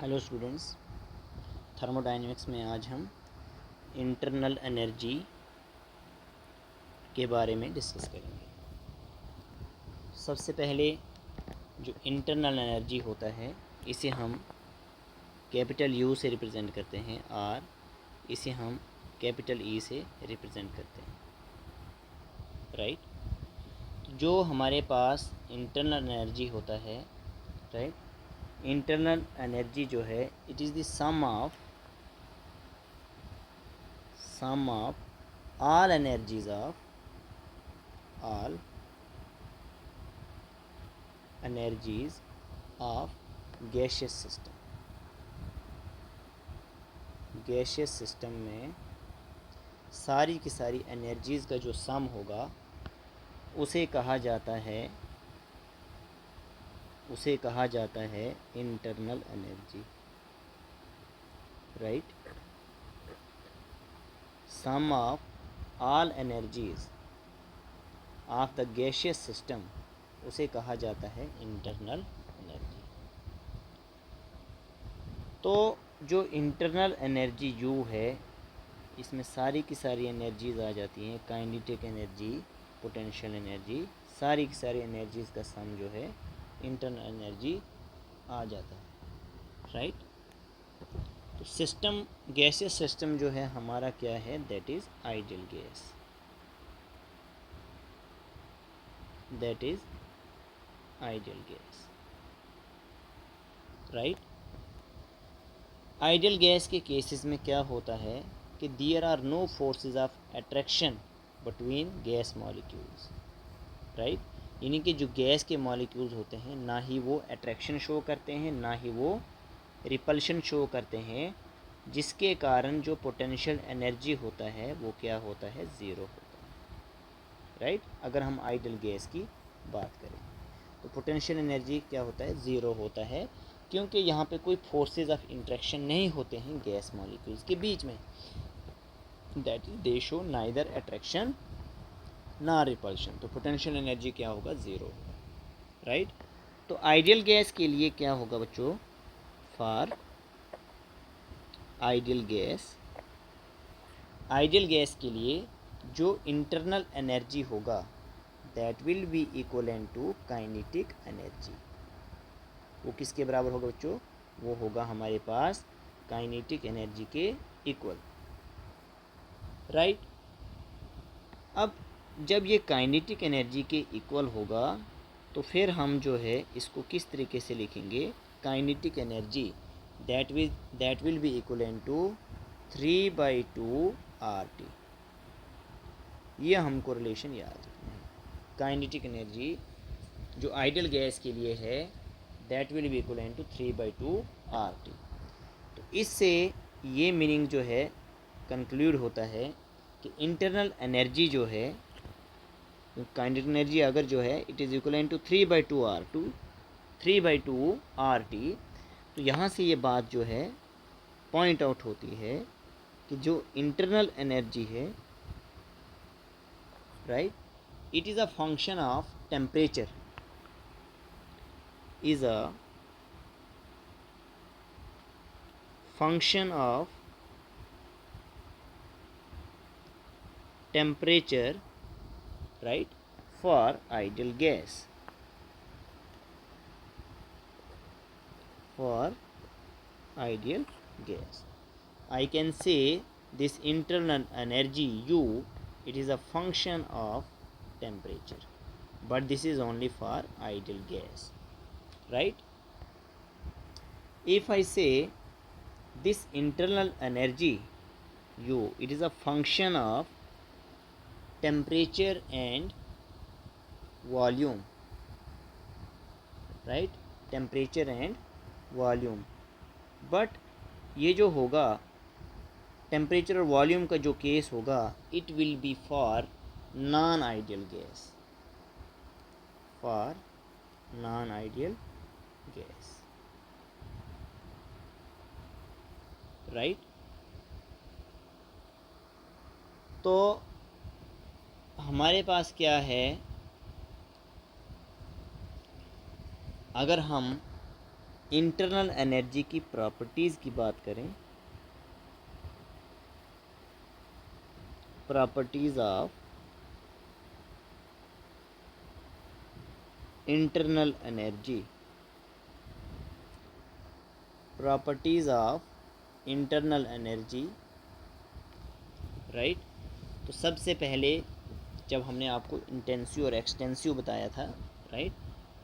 Hello students, thermodynamics में आज हम इंटरनल एनर्जी के बारे में डिस्कस करेंगे। सबसे पहले जो इंटरनल एनर्जी होता है इसे हम कैपिटल यू से रिप्रेजेंट करते हैं और इसे हम कैपिटल ई से रिप्रेजेंट करते हैं, राइट। जो हमारे पास इंटरनल एनर्जी होता है, राइट, इंटरनल एनर्जी जो है it is the sum of all energies of all energies of gaseous system। Gaseous system में सारी की सारी एनर्जीज़ का जो सम होगा उसे कहा जाता है internal energy, right. Sum of all energies of the gaseous system उसे कहा जाता है इंटरनल एनर्जी। तो जो इंटरनल एनर्जी यू है इसमें सारी की सारी एनर्जीज आ जाती हैं, काइनेटिक एनर्जी, पोटेंशियल एनर्जी, सारी की सारी एनर्जीज़ का सम जो है इंटरनल एनर्जी आ जाता है, राइट। तो सिस्टम, गैसियस सिस्टम जो है हमारा क्या है, that is ideal gas, that is ideal gas, right. Ideal gas के केसेस में क्या होता है कि there are no forces of attraction between gas molecules, right. यानी कि जो गैस के मॉलिक्यूल्स होते हैं ना ही वो अट्रैक्शन शो करते हैं ना ही वो रिपल्शन शो करते हैं, जिसके कारण जो पोटेंशियल एनर्जी होता है वो क्या होता है, ज़ीरो होता है, राइट। अगर हम आइडियल गैस की बात करें तो पोटेंशियल एनर्जी क्या होता है, ज़ीरो होता है, क्योंकि यहाँ पे कोई फोर्सेस ऑफ इंट्रैक्शन नहीं होते हैं गैस मॉलिक्यूल्स के बीच में, that is they show neither attraction ना रिपल्शन। तो पोटेंशियल एनर्जी क्या होगा, ज़ीरो होगा, राइट। तो आइडियल गैस के लिए क्या होगा बच्चों, फॉर आइडियल गैस के लिए जो इंटरनल एनर्जी होगा that will be equivalent to kinetic energy. वो किसके बराबर होगा बच्चों, वो होगा हमारे पास काइनेटिक एनर्जी के इक्वल, राइट। अब जब ये काइनेटिक एनर्जी के इक्वल होगा तो फिर हम जो है इसको किस तरीके से लिखेंगे, kinetic energy that will be equivalent to 3/2 RT। ये हमको रिलेशन याद रखना है। काइनेटिक एनर्जी जो आइडियल गैस के लिए है that will be equivalent to 3/2 RT। तो इससे ये मीनिंग जो है कंक्लूड होता है कि इंटरनल एनर्जी जो है, काइनेटिक एनर्जी अगर जो है it is equivalent to 3/2 RT, तो यहाँ से ये बात जो है पॉइंट आउट होती है कि जो इंटरनल एनर्जी है, right, it is a function of temperature, is a function of temperature, right, for ideal gas, for ideal gas. I can say this internal energy U, it is a function of temperature, but this is only for ideal gas, right. If I say this internal energy U, it is a function of temperature and volume, right, temperature and volume, but ये जो होगा temperature और volume का जो case होगा it will B for non ideal gas, for non ideal gas, right. तो हमारे पास क्या है, अगर हम इंटरनल एनर्जी की प्रॉपर्टीज़ की बात करें, properties of internal energy, properties of internal energy, right. तो सबसे पहले जब हमने आपको इंटेंसिव और एक्सटेंसिव बताया था, राइट,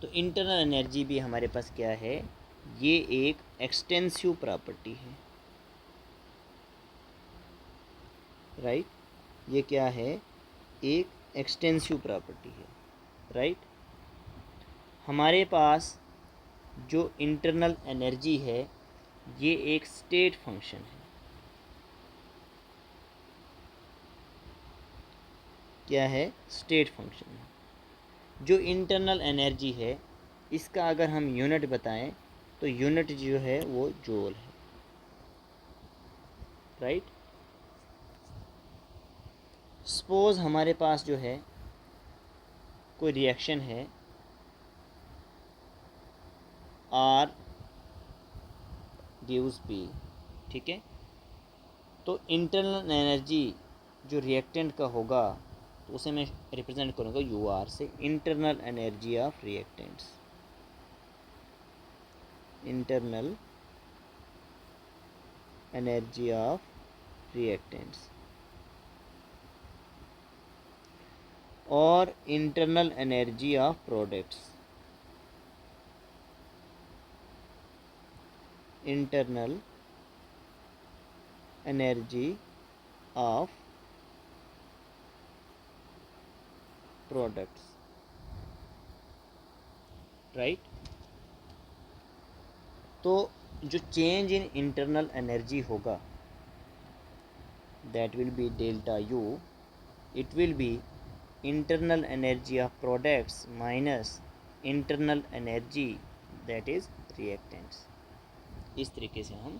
तो इंटरनल एनर्जी भी हमारे पास क्या है, ये एक एक्सटेंसिव प्रॉपर्टी है, राइट। ये क्या है, एक एक्सटेंसिव प्रॉपर्टी है, राइट। हमारे पास जो इंटरनल एनर्जी है ये एक स्टेट फंक्शन है। क्या है, स्टेट फंक्शन है। जो इंटरनल एनर्जी है इसका अगर हम यूनिट बताएं तो यूनिट जो है वो जूल है, राइट। सपोज हमारे पास जो है कोई रिएक्शन है आर गिव्स पी, ठीक है। तो इंटरनल एनर्जी जो रिएक्टेंट का होगा तो उसे मैं रिप्रेजेंट करूँगा यू आर से, internal energy of reactants, internal energy of reactants, और internal energy of products, internal energy of products, right. तो जो चेंज इन इंटरनल एनर्जी होगा that will be delta U, it will be internal energy of products minus internal energy that is reactants. इस तरीके से हम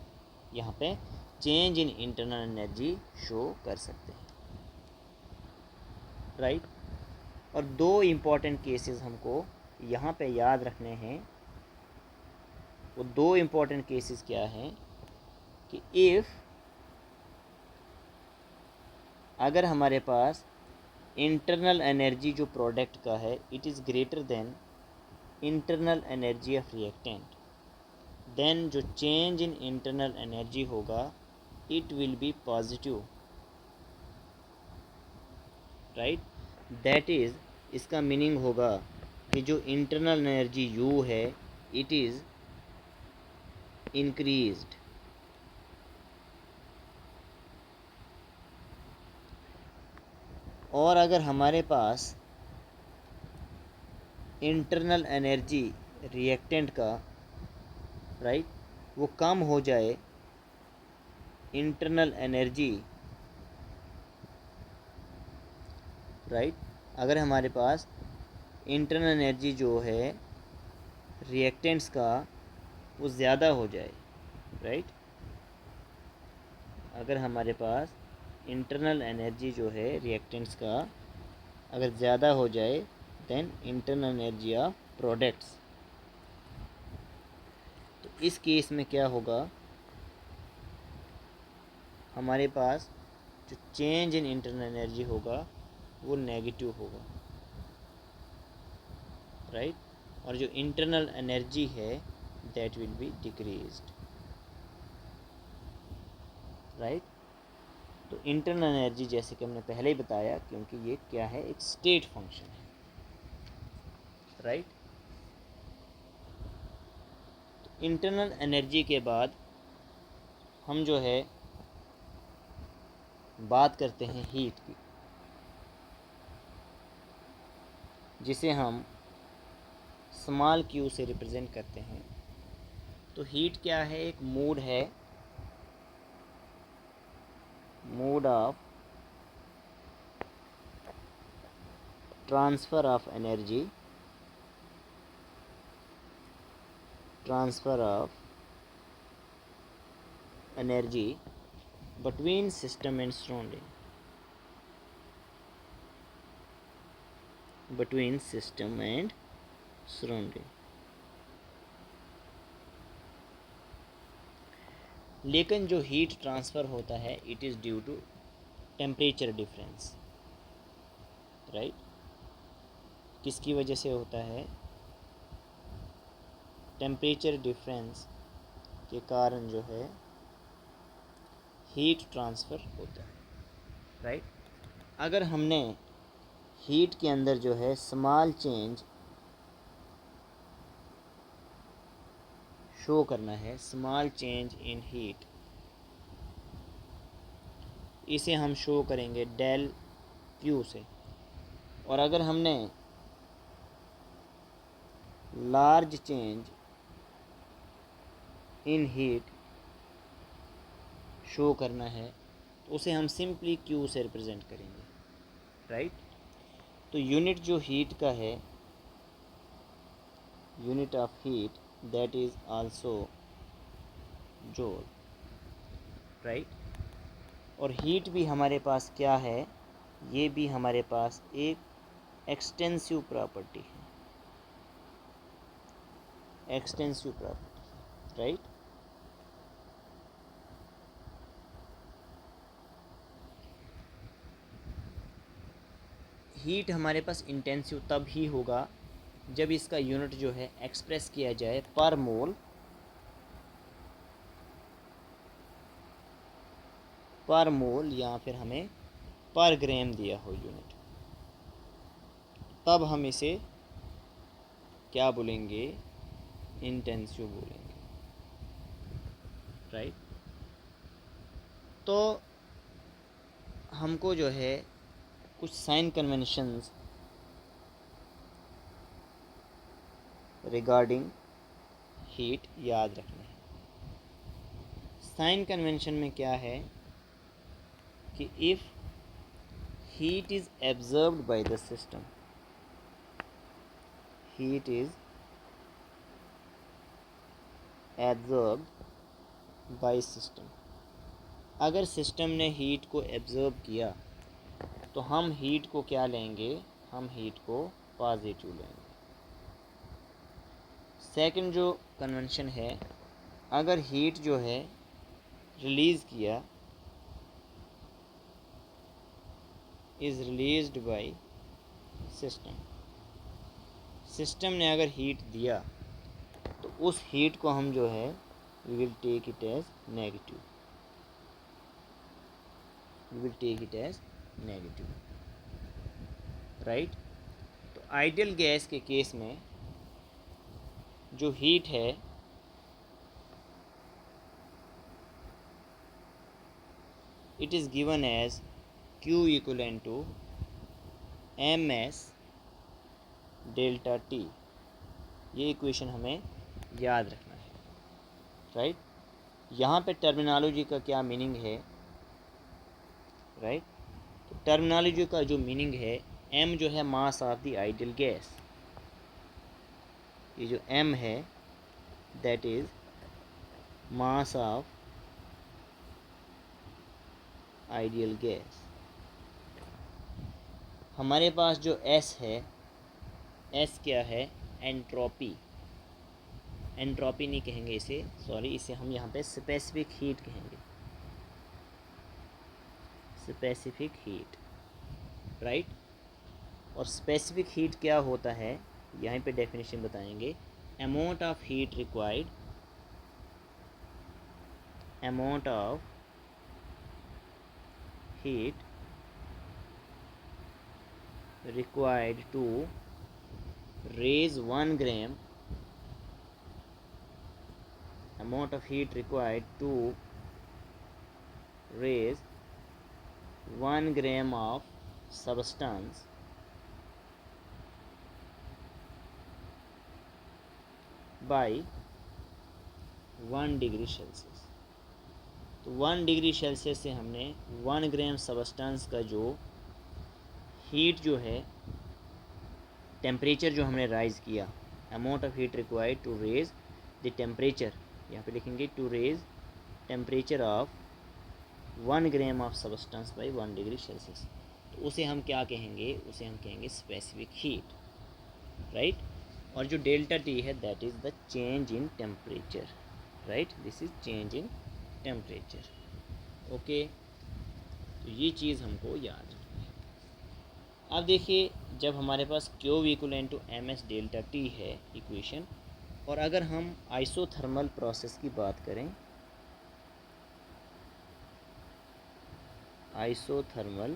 यहाँ पे change in internal energy show कर सकते हैं, राइट। और दो इम्पॉर्टेंट केसेस हमको यहाँ पे याद रखने हैं। वो दो इम्पॉर्टेंट केसेस क्या हैं कि इफ़ अगर हमारे पास इंटरनल एनर्जी जो प्रोडक्ट का है it is greater than internal energy of reactant, then जो चेंज इन इंटरनल एनर्जी होगा it will be positive, right. That is, इसका मीनिंग होगा कि जो इंटरनल एनर्जी यू है इट इज़ इंक्रीज्ड, और अगर हमारे पास इंटरनल एनर्जी रिएक्टेंट का, राइट, वो कम हो जाए, इंटरनल एनर्जी, राइट, अगर हमारे पास इंटरनल एनर्जी जो है रिएक्टेंट्स का वो ज़्यादा हो जाए, राइट, अगर हमारे पास इंटरनल एनर्जी जो है रिएक्टेंट्स का अगर ज़्यादा हो जाए then internal energy of products, तो इस केस में क्या होगा, हमारे पास जो चेंज इन इंटरनल एनर्जी होगा वो नेगेटिव होगा, राइट। और जो इंटरनल एनर्जी है that will B decreased, right. तो इंटरनल एनर्जी जैसे कि हमने पहले ही बताया क्योंकि ये क्या है, एक स्टेट फंक्शन है, राइट। तो इंटरनल एनर्जी के बाद हम जो है बात करते हैं हीट की, जिसे हम स्मॉल क्यू से रिप्रेजेंट करते हैं। तो हीट क्या है, एक मूड है, mood off transfer of energy, transfer of energy between system and surrounding, between system and surrounding, लेकिन जो हीट ट्रांसफ़र होता है it is due to temperature difference, right. किसकी वजह से होता है? टेम्परेचर डिफरेंस के कारण जो है हीट ट्रांसफ़र होता है, राइट। अगर हमने हीट के अंदर जो है स्मॉल चेंज शो करना है, स्मॉल चेंज इन हीट, इसे हम शो करेंगे डेल क्यू से। और अगर हमने large change in heat show करना है तो उसे हम सिंपली क्यू से रिप्रेजेंट करेंगे, राइट। तो यूनिट जो हीट का है, unit of heat that is also joule, right. और हीट भी हमारे पास क्या है? ये भी हमारे पास एक एक्सटेंसिव प्रॉपर्टी है, एक्सटेंसिव प्रॉपर्टी, राइट। हीट हमारे पास इंटेंसिव तब ही होगा जब इसका यूनिट जो है एक्सप्रेस किया जाए पर मोल, पर मोल या फिर हमें पर ग्राम दिया हो यूनिट, तब हम इसे क्या बोलेंगे? इंटेंसिव बोलेंगे, राइट। तो हमको जो है कुछ साइन कन्वेंशंस रिगार्डिंग हीट याद रखने हैं। साइन कन्वेंशन में क्या है कि if heat is absorbed by the system, heat is absorbed by system, अगर सिस्टम ने हीट को एब्जर्व किया तो हम हीट को क्या लेंगे? हम हीट को पॉजिटिव लेंगे। सेकंड जो कन्वेंशन है, अगर हीट जो है रिलीज़ किया, is released by system, system ने अगर हीट दिया तो उस हीट को हम जो है we will take it as negative, we will take it as negative, right. तो आइडियल गैस के केस में जो हीट है it is given as Q equivalent to MS delta T, ये इक्वेशन हमें याद रखना है, राइट। यहाँ पे टर्मिनोलॉजी का क्या मीनिंग है, राइट। तो टर्मिनोलॉजी का जो मीनिंग है, M जो है mass of the ideal gas, ये जो M है that is mass of ideal gas. हमारे पास जो S है, S क्या है? एंट्रोपी, एंट्रोपी नहीं कहेंगे इसे, सॉरी, इसे हम यहाँ पे स्पेसिफिक हीट कहेंगे, स्पेसिफिक हीट, राइट। और स्पेसिफिक हीट क्या होता है यहाँ पे डेफिनेशन बताएंगे, amount of heat required, amount of heat required to raise 1 gram, amount of heat required to raise 1 gram of substance by 1 degree Celsius. तो 1 degree Celsius से हमने 1 ग्राम सबस्टेंस का जो हीट जो है, टेम्परेचर जो हमने राइज़ किया, amount of heat required to raise the temperature, यहाँ पे लिखेंगे to raise temperature of 1 gram of substance by 1 degree Celsius, तो उसे हम क्या कहेंगे? उसे हम कहेंगे स्पेसिफिक हीट, राइट। और जो डेल्टा टी है that is the change in temperature, right, this is change in temperature. Okay, तो ये चीज़ हमको याद रखनी है। अब देखिए, जब हमारे पास Q equivalent to M S delta T है इक्वेशन, और अगर हम आइसोथर्मल प्रोसेस की बात करें, आइसोथर्मल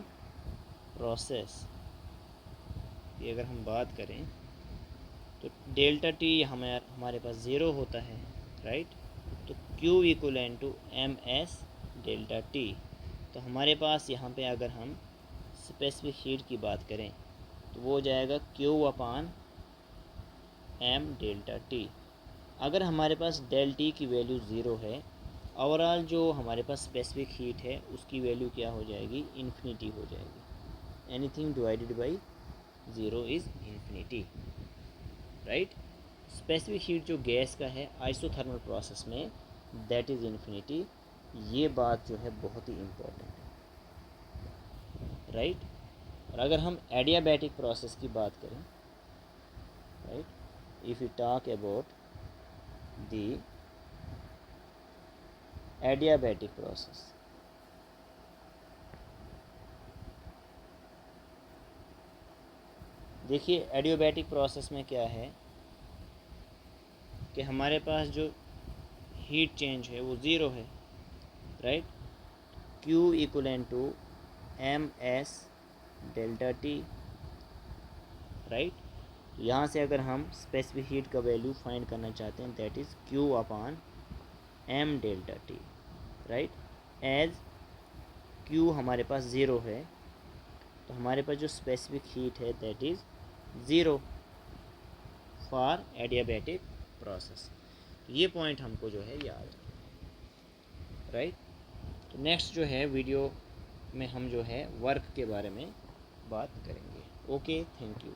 प्रोसेस की अगर हम बात करें, तो डेल्टा टी हमारे पास ज़ीरो होता है, राइट। तो Q equivalent to M S delta T, तो हमारे पास यहाँ पे अगर हम स्पेसिफिक हीट की बात करें तो वो हो जाएगा Q upon M delta T. अगर हमारे पास डेल टी की वैल्यू ज़ीरो है, ओवरऑल जो हमारे पास स्पेसिफिक हीट है उसकी वैल्यू क्या हो जाएगी, इन्फिनिटी हो जाएगी। Anything divided by zero is infinity, right. Specific heat जो गैस का है आइसोथर्मल प्रोसेस में, दैट इज़ इन्फिनिटी। ये बात जो है बहुत ही इम्पोर्टेंट है, राइट। और अगर हम एडियाबैटिक प्रोसेस की बात करें, right, if you talk about the adiabatic process, देखिए एडियाबैटिक प्रोसेस में क्या है कि हमारे पास जो हीट चेंज है वो ज़ीरो है, right. Q equivalent to M S delta T, right. तो यहाँ से अगर हम स्पेसिफिक हीट का वैल्यू फाइंड करना चाहते हैं, that is Q upon M delta T, right. As Q हमारे पास ज़ीरो है, तो हमारे पास जो स्पेसिफिक हीट है that is zero for adiabatic process. ये पॉइंट हमको जो है याद रखना, राइट। तो नेक्स्ट जो है वीडियो में हम जो है वर्क के बारे में बात करेंगे। Okay, thank you.